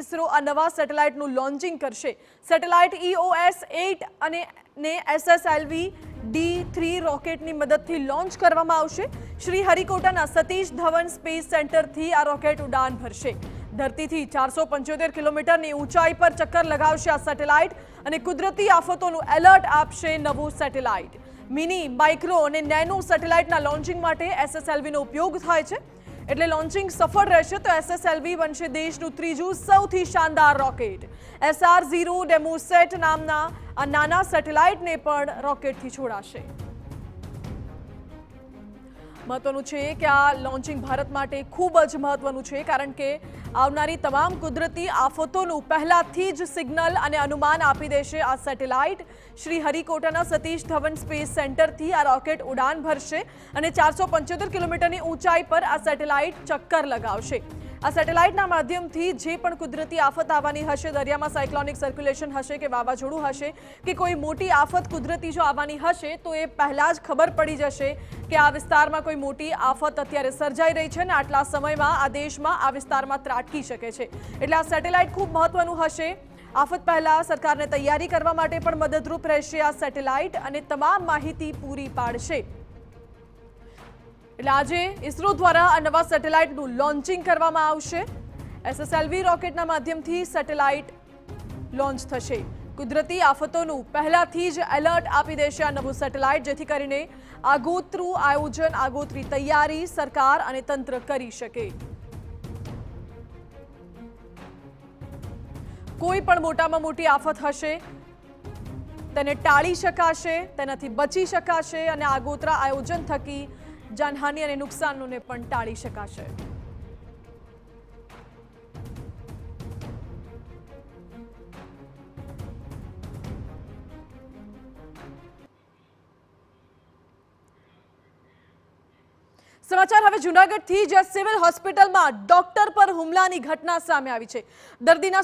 ઇસરો આ નવા સેટેલાઇટનું લોન્ચિંગ કરશે। સેટેલાઇટ EOS-8 અને SSLV-D3 રોકેટની મદદથી લોન્ચ કરવામાં આવશે। શ્રીહરિકોટાના સતીશ ધવન સ્પેસ સેન્ટરથી આ રોકેટ ઉડાન ભરશે। ધરતીથી 475 કિલોમીટરની ઊંચાઈ પર ચક્કર લગાવશે આ સેટેલાઇટ અને કુદરતી આફતોનું એલર્ટ આપશે નવું સેટેલાઇટ। મિની, માઇક્રો અને નેનો સેટેલાઇટના લોન્ચિંગ માટે SSLVનો ઉપયોગ થાય છે। એટલે લોન્ચિંગ સફળ રહેશે તો SSLV બનશે દેશનું ત્રીજું સૌથી શાનદાર રોકેટ। SR-0 ડેમોસેટ નામના આ નાના સેટેલાઇટને પણ રોકેટથી છોડાશે। મહત્વનું છે કે આ લોન્ચિંગ ભારત માટે ખૂબ જ મહત્વનું છે, કારણ કે આવનારી તમામ કુદરતી આફતોનું પહેલાથી જ સિગ્નલ અને અનુમાન આપી દેશે આ સેટેલાઇટ। શ્રીહરિકોટાના સતીશ ધવન સ્પેસ સેન્ટરથી આ રોકેટ ઉડાન ભરશે અને 475 કિલોમીટરની ઊંચાઈ પર આ સેટેલાઇટ ચક્કર લગાવશે। આ સેટેલાઇટના માધ્યમથી જે પણ કુદરતી આફત આવવાની હશે, દરિયામાં સાયક્લોનિક સર્ક્યુલેશન હશે કે વાવાઝોડું હશે કે કોઈ મોટી આફત કુદરતી જો આવવાની હશે તો એ પહેલાં જ ખબર પડી જશે કે આ વિસ્તારમાં કોઈ મોટી આફત અત્યારે સર્જાઈ રહી છે અને આટલા સમયમાં આ દેશમાં આ વિસ્તારમાં ત્રાટકી શકે છે। એટલે આ સેટેલાઇટ ખૂબ મહત્વનું હશે। આફત પહેલા સરકારને તૈયારી કરવા માટે પણ મદદરૂપ રહેશે આ સેટેલાઇટ અને તમામ માહિતી પૂરી પાડશે। એટલે આજે ઇસરો દ્વારા આ નવા સેટેલાઇટનું લોન્ચિંગ કરવામાં આવશે। SSLV રોકેટના માધ્યમથી સેટેલાઇટ લોન્ચ થશે। કુદરતી આફતોનું પહેલાથી જ એલર્ટ આપી દેશે આ નવું સેટેલાઇટ, જેથી કરીને આગોતરું આયોજન, આગોતરી તૈયારી સરકાર અને તંત્ર કરી શકે। કોઈ પણ મોટામાં મોટી આફત હશે તેને ટાળી શકાશે, તેનાથી બચી શકાશે અને આગોતરા આયોજન થકી જાનહાનિ અને નુકસાનોને પણ ટાળી શકાશે। સમાચાર હવે જૂનાગઢથી, જ્યાં સિવિલ હોસ્પિટલમાં ડોક્ટર પર હુમલાની ઘટના સામે આવી છે। દર્દીના